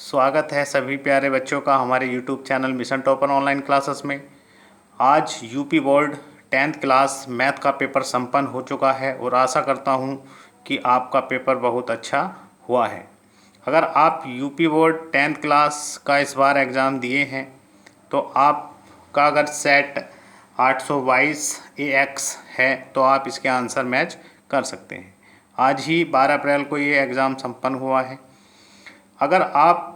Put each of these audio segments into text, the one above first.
स्वागत है सभी प्यारे बच्चों का हमारे YouTube channel mission topper online classes में। आज UP board 10th class math का पेपर संपन्न हो चुका है और आशा करता हूं कि आपका पेपर बहुत अच्छा हुआ है। अगर आप यूपी बोर्ड 10th क्लास का इस बार एग्ज़ाम दिए हैं तो आपका अगर सेट 822 AX है तो आप इसके आंसर मैच कर सकते हैं। आज ही 12 अप्रैल को ये एग्ज़ाम संपन्न हुआ है। अगर आप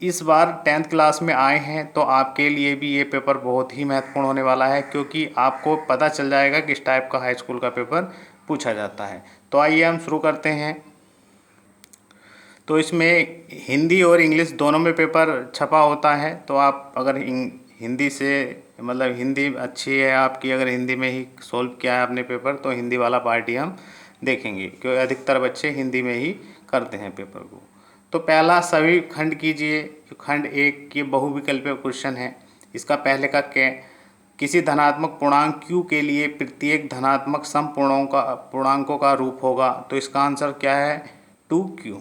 इस बार 10th क्लास में आए हैं तो आपके लिए भी ये पेपर बहुत ही महत्वपूर्ण होने वाला है, क्योंकि आपको पता चल जाएगा किस टाइप का हाई स्कूल का पेपर पूछा जाता है। तो आइए हम शुरू करते हैं। तो इसमें हिंदी और इंग्लिश दोनों में पेपर छपा होता है। तो आप अगर हिंदी से मतलब हिंदी अच्छी है आपकी, अगर हिंदी में ही सोल्व किया है आपने पेपर तो हिंदी वाला पार्ट ही हम देखेंगे, क्योंकि अधिकतर बच्चे हिंदी में ही करते हैं पेपर को। तो पहला सभी खंड कीजिए। खंड 1 की बहुविकल्पीय क्वेश्चन है। इसका पहले का किसी धनात्मक पूर्णांक q के लिए प्रत्येक धनात्मक सम पूर्णांकों का रूप होगा। तो इसका आंसर क्या है? 2q।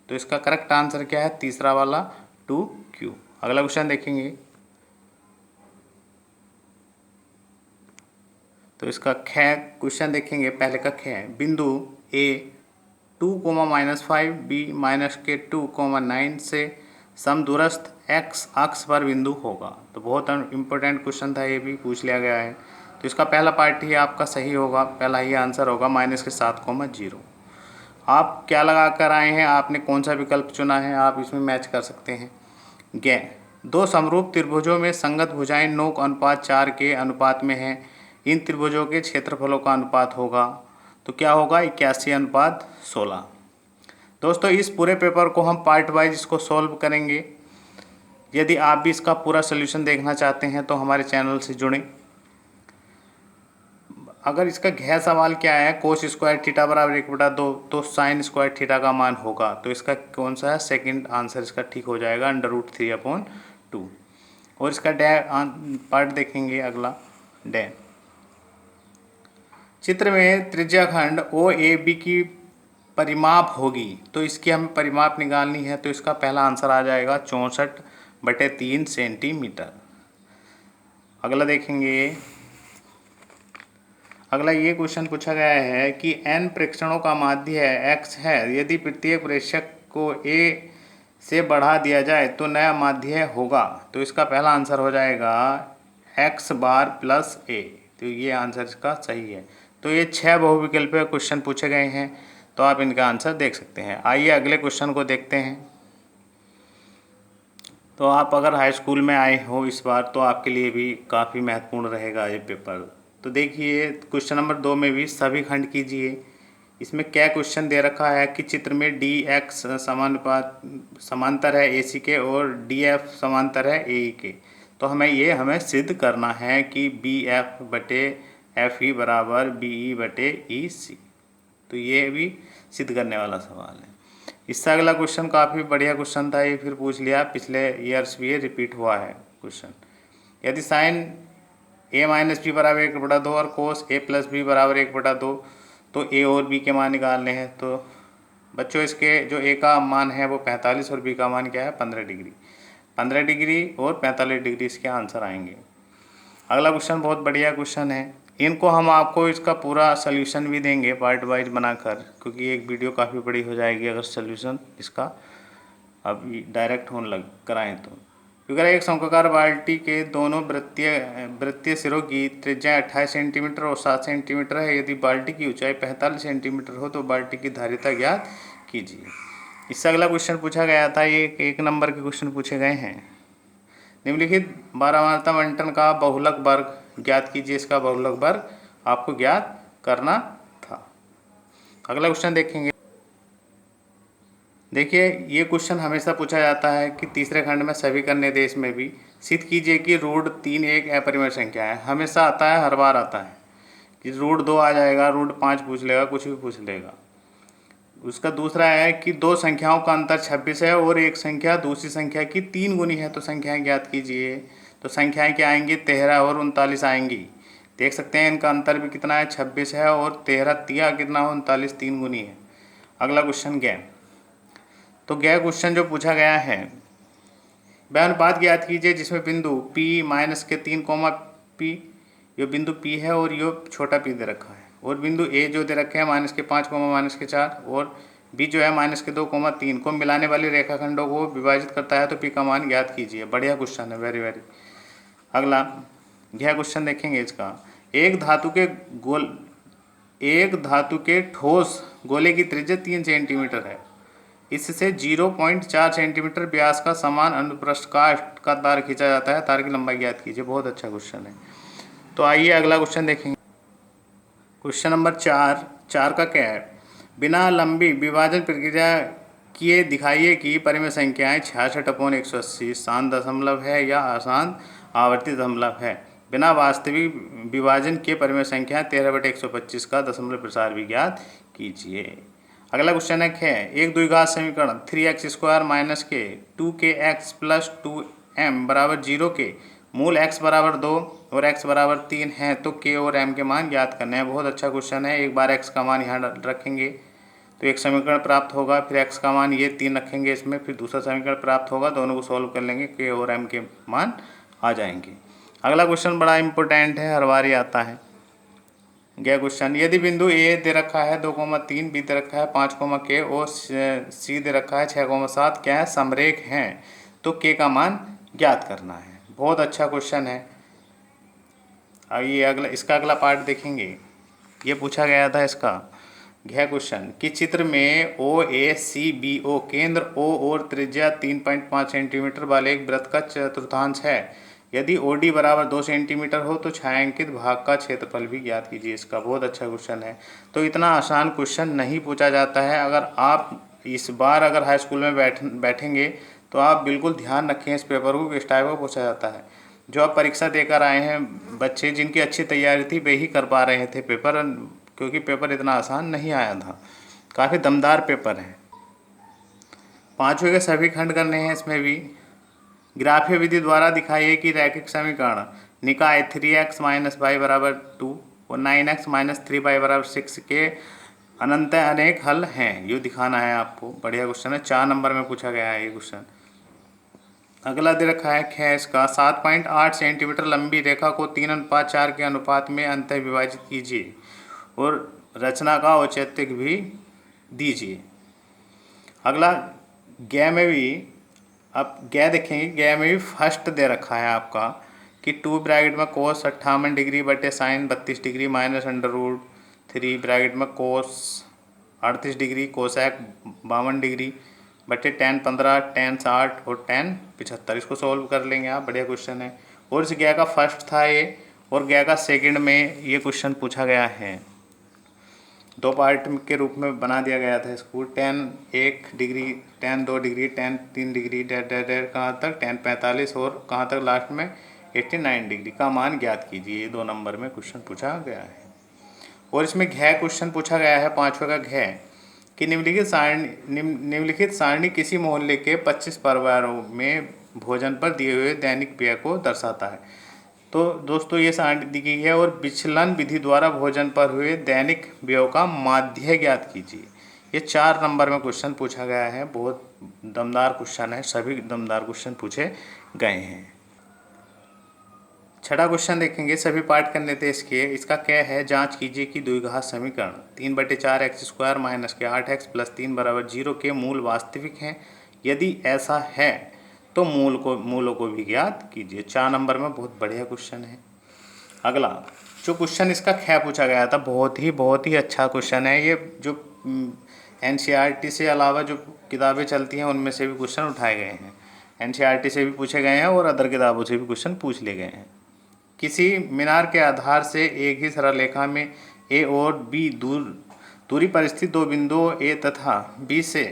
तो इसका करेक्ट आंसर क्या है? तीसरा वाला 2q। अगला क्वेश्चन देखेंगे। तो इसका क्वेश्चन देखेंगे। पहले का बिंदु a 2, -5 b -2, 9 से समदूरस्थ x अक्ष पर बिंदु होगा। तो बहुत इम्पोर्टेंट क्वेश्चन था, ये भी पूछ लिया गया है। तो इसका पहला पार्ट ही आपका सही होगा, पहला ही आंसर होगा -7, 0। आप क्या लगा कर आए हैं, आपने कौन सा विकल्प चुना है, आप इसमें मैच कर सकते हैं। दो समरूप त्रिभुजों में संगत भुजाएं 9:4 के अनुपात में हैं। इन त्रिभुजों के क्षेत्रफलों का अनुपात होगा। तो क्या होगा? 81:16। दोस्तों, इस पूरे पेपर को हम पार्ट वाइज इसको सॉल्व करेंगे। यदि आप भी इसका पूरा सोल्यूशन देखना चाहते हैं तो हमारे चैनल से जुड़ें। अगर इसका सवाल क्या है, कोस स्क्वायर थीटा बराबर 1/2, तो साइन स्क्वायर थीटा का मान होगा। तो इसका कौन सा है? सेकंड आंसर इसका ठीक हो जाएगा, √3/2। और इसका पार्ट देखेंगे अगला। चित्र में त्रिज्याखंड OAB की परिमाप होगी। तो इसकी हमें परिमाप निकालनी है। तो इसका पहला आंसर आ जाएगा 64/3 सेंटीमीटर। अगला देखेंगे। अगला ये क्वेश्चन पूछा गया है कि n प्रेक्षणों का माध्य x है। यदि प्रत्येक प्रेक्षक को a से बढ़ा दिया जाए तो नया माध्य होगा। तो इसका पहला आंसर हो जाएगा x बार + a। तो ये आंसर इसका सही है। तो ये 6 बहुविकल्पीय क्वेश्चन पूछे गए हैं, तो आप इनका आंसर देख सकते हैं। आइए अगले क्वेश्चन को देखते हैं। तो आप अगर हाई स्कूल में आए हो इस बार तो आपके लिए भी काफ़ी महत्वपूर्ण रहेगा ये पेपर। तो देखिए, क्वेश्चन नंबर 2 में भी सभी खंड कीजिए। इसमें क्या क्वेश्चन दे रखा है कि चित्र में DX समांतर है AC के और DF समांतर है AE के। तो हमें सिद्ध करना है कि BF/FE = BE/EC। तो ये भी सिद्ध करने वाला सवाल है। इससे अगला क्वेश्चन काफ़ी बढ़िया क्वेश्चन था, ये फिर पूछ लिया, पिछले ईयर्स भी ये रिपीट हुआ है क्वेश्चन। यदि साइन A - B = 1/2 और कोस A + B = 1/2, तो A और B के मान निकालने हैं। तो बच्चों, इसके जो A का मान है वो 45 और B का मान क्या है? 15 डिग्री। 15 डिग्री और 45 डिग्री इसके आंसर आएंगे। अगला क्वेश्चन बहुत बढ़िया क्वेश्चन है। इनको हम आपको इसका पूरा सोल्यूशन भी देंगे पार्ट वाइज बनाकर, क्योंकि एक वीडियो काफ़ी बड़ी हो जाएगी अगर सोल्यूशन इसका अभी डायरेक्ट होने लग कराएँ तो। अगर एक शंक्वाकार बाल्टी के दोनों वृत्तीय सिरों की त्रिज्या 28 सेंटीमीटर और 7 सेंटीमीटर है। यदि बाल्टी की ऊंचाई 45 सेंटीमीटर हो तो बाल्टी की धारिता ज्ञात कीजिए। इससे अगला क्वेश्चन पूछा गया था, ये 1 नंबर के क्वेश्चन पूछे गए हैं। निम्नलिखित 12 बंटन का बहुलक वर्ग ज्ञात कीजिए। इसका बहुलक वर्ग आपको ज्ञात करना था। अगला क्वेश्चन देखेंगे। देखिए, ये क्वेश्चन हमेशा पूछा जाता है कि तीसरे खंड में सभी अन्य देश में भी सिद्ध कीजिए कि √3 एक अपरिमेय संख्या है। हमेशा आता है, हर बार आता है कि √2 आ जाएगा, √5 पूछ लेगा, कुछ भी पूछ लेगा। उसका दूसरा है कि दो संख्याओं का अंतर 26 है और एक संख्या दूसरी संख्या की 3 गुनी है। तो संख्याएं ज्ञात कीजिए। तो संख्याएं क्या आएंगी? 13 और 39 आएंगी। देख सकते हैं इनका अंतर भी कितना है? 26 है और 13 कितना हो? 39 3 गुनी है। अगला क्वेश्चन क्या है? तो गया क्वेश्चन जो पूछा गया है, वह अनुपात ज्ञात कीजिए जिसमें बिंदु P माइनस के 3 कोमा P, ये बिंदु P है और ये छोटा p दे रखा है, और बिंदु A जो दे रखे हैं माइनस के 5 कोमा माइनस के 4, और B जो है माइनस के 2 कोमा 3 को मिलाने वाली रेखाखंडों को विभाजित करता है, तो P का मान ज्ञात कीजिए। बढ़िया क्वेश्चन है, वेरी वेरी। अगला यह क्वेश्चन देखेंगे इसका, एक धातु के ठोस गोले की त्रिज्या 3 सेंटीमीटर है, इससे 0.4 सेंटीमीटर व्यास का समान अनुप्रस्थ काट का तार खींचा जाता है, तार की लंबाई ज्ञात कीजिए। बहुत अच्छा क्वेश्चन है। तो आइए अगला क्वेश्चन देखेंगे। क्वेश्चन नंबर 4 का क्या है, बिना लंबी विभाजन प्रक्रिया किए दिखाइए कि परिमेय संख्याएं 66/180 शांत दशमलव है या अशांत आवर्ती दशमलव है। बिना वास्तविक विभाजन के परिमेय संख्या 13/125 का दशमलव प्रसार भी ज्ञात कीजिए। अगला क्वेश्चन है, एक द्विघात समीकरण 3x² माइनस के 2kx प्लस 2m बराबर 0 के मूल x बराबर 2 और x बराबर 3 है, तो k और m के मान ज्ञात करने हैं। बहुत अच्छा क्वेश्चन है। एक बार x का मान यहाँ रखेंगे तो एक समीकरण प्राप्त होगा, फिर x का मान ये 3 रखेंगे इसमें, फिर दूसरा समीकरण प्राप्त होगा, दोनों को सॉल्व कर लेंगे, k और m के मान आ जाएंगे। अगला क्वेश्चन बड़ा इंपॉर्टेंट है, हर बार ही आता है। यह क्वेश्चन, यदि बिंदु A दे रखा है 2,3, B दे रखा है 5, K और C दे रखा है 6,7 क्या है, समरेख हैं, तो K का मान ज्ञात करना है। बहुत अच्छा क्वेश्चन है। आइए इसका अगला पार्ट देखेंगे। ये पूछा गया था इसका यह क्वेश्चन कि चित्र में OACBO केंद्र O और त्रिज्या 3.5 सेंटीमीटर वाले एक वृत्त का चतुर्थांश है। यदि OD बराबर 2 सेंटीमीटर हो तो छायांकित भाग का क्षेत्रफल भी ज्ञात कीजिए। इसका बहुत अच्छा क्वेश्चन है। तो इतना आसान क्वेश्चन नहीं पूछा जाता है। अगर आप इस बार अगर हाई स्कूल में बैठेंगे तो आप बिल्कुल ध्यान रखें इस पेपर को, किस टाइप का पूछा जाता है। जो आप परीक्षा देकर आए हैं बच्चे, जिनकी अच्छी तैयारी थी वे ही कर पा रहे थे पेपर, क्योंकि पेपर इतना आसान नहीं आया था। काफ़ी दमदार पेपर है। 5वें के सभी खंड करने हैं इसमें भी। ग्राफीय विधि द्वारा दिखाइए कि रैखिक समीकरण निकाय 3x माइनस वाई बराबर 2 और 9x माइनस 3y बराबर 6 के अनंत अनेक हल हैं। ये दिखाना है आपको। बढ़िया क्वेश्चन है, 4 नंबर में पूछा गया है ये क्वेश्चन। अगला दे रखा है इसका 7.8 सेंटीमीटर लंबी रेखा को 3:4 के अनुपात में अंतः विभाजित कीजिए और रचना का औचित्य भी दीजिए। अगला गै में भी, अब गै देखेंगे, गै में भी फर्स्ट दे रखा है आपका कि 2 ब्रैकेट में कोस 58 डिग्री बटे साइन 32 डिग्री माइनस √3 ब्रैकेट में कोस 38 डिग्री कोसैक 52 डिग्री बटे tan 15 tan 60 और tan 75। इसको सॉल्व कर लेंगे आप। बढ़िया क्वेश्चन है। और इस गया का फर्स्ट था ये, और गया का सेकंड में ये क्वेश्चन पूछा गया है। 2 पार्ट के रूप में बना दिया गया था इसको। tan 1 degree, tan 2 degree, tan 3 degree, कहाँ तक tan 45 और कहाँ तक लास्ट में 89 डिग्री का मान ज्ञात कीजिए। ये 2 नंबर में क्वेश्चन पूछा गया है। और इसमें घ क्वेश्चन पूछा गया है 5वें का घ कि निम्नलिखित सारणी किसी मोहल्ले के 25 परिवारों में भोजन पर दिए हुए दैनिक व्यय को दर्शाता है। तो दोस्तों ये सारणी दी गई है, और विचलन विधि द्वारा भोजन पर हुए दैनिक व्यय का माध्य ज्ञात कीजिए। ये 4 नंबर में क्वेश्चन पूछा गया है। बहुत दमदार क्वेश्चन है, सभी दमदार क्वेश्चन पूछे गए हैं। 6वां क्वेश्चन देखेंगे, सभी पार्ट करने थे इसके। इसका क्या है, जांच कीजिए कि द्विघात समीकरण 3/4x² माइनस के 8x प्लस 3 बराबर 0 के मूल वास्तविक हैं। यदि ऐसा है तो मूलों को भी ज्ञात कीजिए। 4 नंबर में बहुत बढ़िया क्वेश्चन है। अगला जो क्वेश्चन इसका ख पूछा गया था, बहुत ही अच्छा क्वेश्चन है। ये जो NCERT से अलावा जो किताबें चलती हैं उनमें से भी क्वेश्चन उठाए गए हैं। NCERT से भी पूछे गए हैं और अदर किताबों से भी क्वेश्चन पूछ लिए गए हैं। किसी मीनार के आधार से एक ही सरल रेखा में A और B दूरी पर स्थित 2 बिंदुओं A तथा B से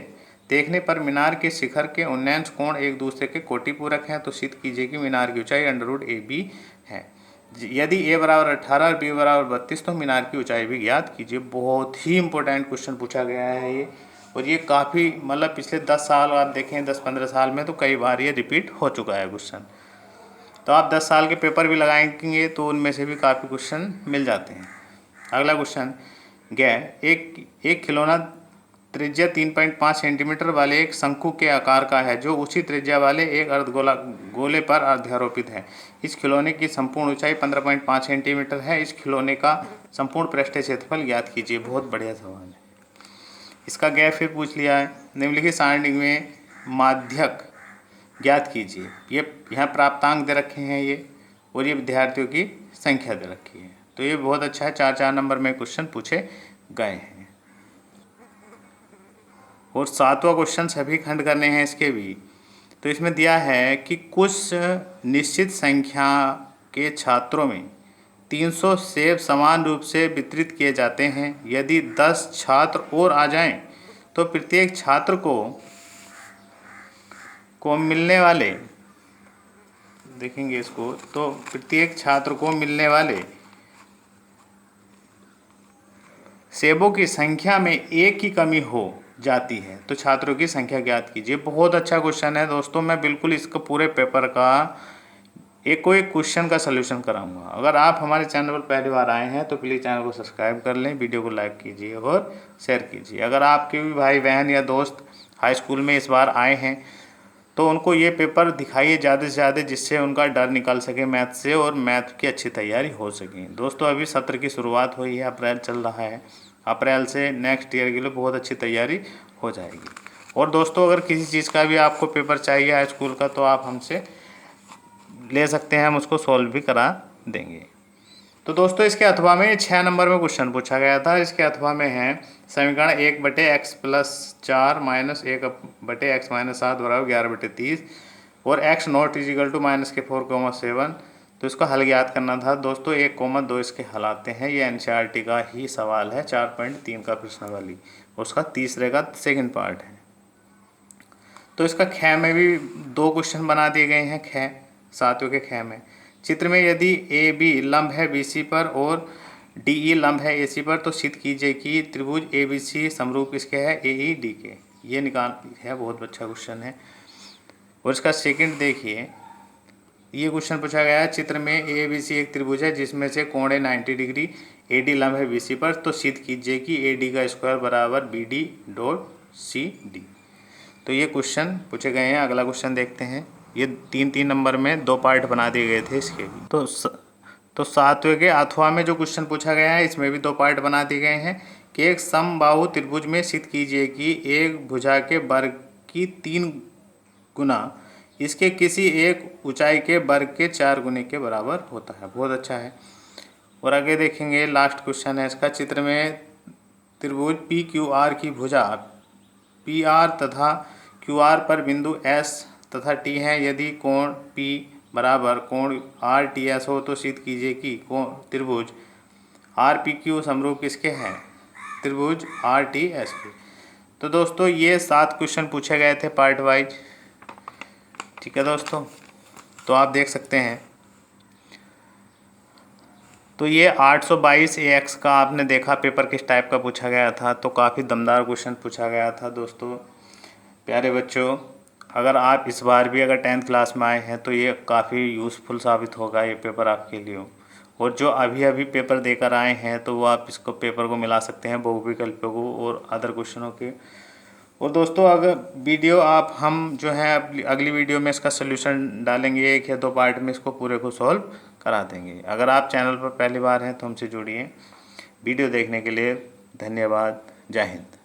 देखने पर मीनार के शिखर के उन्नयन कोण एक दूसरे के कोटिपूरक हैं, तो सिद्ध कीजिए कि मीनार की ऊंचाई √AB है। यदि A बराबर 18 और B बराबर 32 तो मीनार की ऊंचाई भी ज्ञात कीजिए। बहुत ही इंपॉर्टेंट क्वेश्चन पूछा गया है ये, और ये काफ़ी मतलब पिछले 10 साल आप देखें, 10-15 साल में तो कई बार ये रिपीट हो चुका है क्वेश्चन। तो आप 10 साल के पेपर भी लगाएंगे तो उनमें से भी काफ़ी क्वेश्चन मिल जाते हैं। अगला क्वेश्चन एक खिलौना त्रिज्या 3.5 सेंटीमीटर वाले एक शंकु के आकार का है जो उसी त्रिज्या वाले एक गोले पर अध्यारोपित है। इस खिलौने की संपूर्ण ऊंचाई 15.5 सेंटीमीटर है। इस खिलौने का संपूर्ण पृष्ठीय क्षेत्रफल ज्ञात कीजिए। बहुत बढ़िया सवाल है। इसका गैप फिर पूछ लिया है। निम्नलिखित सारणी में माध्यक ज्ञात कीजिए। ये यहाँ प्राप्तांक दे रखे हैं ये, और ये विद्यार्थियों की संख्या दे रखी है। तो ये बहुत अच्छा है, 4-4 नंबर में क्वेश्चन पूछे गए हैं। और 7वां क्वेश्चन सभी खंड करने हैं इसके भी। तो इसमें दिया है कि कुछ निश्चित संख्या के छात्रों में 300 सेब समान रूप से वितरित किए जाते हैं। यदि 10 छात्र और आ जाएं तो प्रत्येक छात्र को मिलने वाले, देखेंगे इसको, तो प्रत्येक छात्र को मिलने वाले सेबों की संख्या में एक की कमी हो जाती है तो छात्रों की संख्या ज्ञात कीजिए। बहुत अच्छा क्वेश्चन है दोस्तों। मैं बिल्कुल इसका पूरे पेपर का एक क्वेश्चन का सलूशन कराऊंगा। अगर आप हमारे चैनल पर पहली बार आए हैं तो प्लीज़ चैनल को सब्सक्राइब कर लें, वीडियो को लाइक कीजिए और शेयर कीजिए। अगर आपके भी भाई बहन या दोस्त हाई स्कूल में इस बार आए हैं तो उनको ये पेपर दिखाइए ज़्यादा से ज़्यादा, जिससे उनका डर निकल सके मैथ से और मैथ की अच्छी तैयारी हो सके। दोस्तों अभी सत्र की शुरुआत हुई है, अप्रैल चल रहा है। अप्रैल से नेक्स्ट ईयर के लिए बहुत अच्छी तैयारी हो जाएगी। और दोस्तों अगर किसी चीज़ का भी आपको पेपर चाहिए हाई स्कूल का तो आप हमसे ले सकते हैं, हम उसको सॉल्व भी करा देंगे। तो दोस्तों इसके अथवा में 6 नंबर में क्वेश्चन पूछा गया था। इसके अथवा में है समीकरण 1/x+4 - 1/x-7 = 11/30 और x नॉट इजिकल टू -4,7। तो इसको हल ज्ञात करना था दोस्तों। 1,2 इसके हल आते हैं। ये NCERT का ही सवाल है, 4.3 का प्रश्नावली, उसका तीसरे का सेकंड पार्ट है। तो इसका ख में भी 2 क्वेश्चन बना दिए गए हैं। ख 7वें के ख में चित्र में यदि AB लंब है BC पर और DE लंब है AC पर तो सिद्ध कीजिए कि त्रिभुज ABC समरूप किसके है, AED के। ये निकाल है, बहुत अच्छा क्वेश्चन है। और इसका सेकंड देखिए, ये क्वेश्चन पूछा गया है चित्र में ABC एक त्रिभुज है जिसमें से कोण है 90 डिग्री, AD लंब है BC पर तो सिद्ध कीजिए कि AD का स्क्वायर बराबर BD.CD। तो ये क्वेश्चन पूछे गए हैं। अगला क्वेश्चन देखते हैं। ये 3-3 नंबर में 2 पार्ट बना दिए गए थे इसके भी। तो 7वें के अथवा में जो क्वेश्चन पूछा गया है इसमें भी 2 पार्ट बना दिए गए हैं कि एक समबाहु त्रिभुज में सिद्ध कीजिए कि एक भुजा के वर्ग की 3 गुना इसके किसी एक ऊंचाई के वर्ग के 4 गुने के बराबर होता है। बहुत अच्छा है। और आगे देखेंगे, लास्ट क्वेश्चन है इसका। चित्र में त्रिभुज PQR की भुजा PR तथा QR पर बिंदु S तथा T है। यदि कोण P बराबर कोण RTS हो तो सिद्ध कीजिए कि त्रिभुज RPQ समरूप किसके हैं, त्रिभुज RTS के। तो दोस्तों ये 7 क्वेश्चन पूछे गए थे पार्ट वाइज। ठीक है दोस्तों, तो आप देख सकते हैं। तो ये 822 AX का आपने देखा पेपर किस टाइप का पूछा गया था। तो काफ़ी दमदार क्वेश्चन पूछा गया था दोस्तों। प्यारे बच्चों, अगर आप इस बार भी अगर 10th क्लास में आए हैं तो ये काफ़ी यूज़फुल साबित होगा ये पेपर आपके लिए। और जो अभी अभी पेपर देकर आए हैं तो वो आप इसको पेपर को मिला सकते हैं बहुविकल्पों को और अदर क्वेश्चनों के। और दोस्तों अगर वीडियो आप हम जो है अगली वीडियो में इसका सलूशन डालेंगे, 1 या 2 पार्ट में इसको पूरे को सॉल्व करा देंगे। अगर आप चैनल पर पहली बार हैं तो हमसे जुड़िए। वीडियो देखने के लिए धन्यवाद। जय हिंद।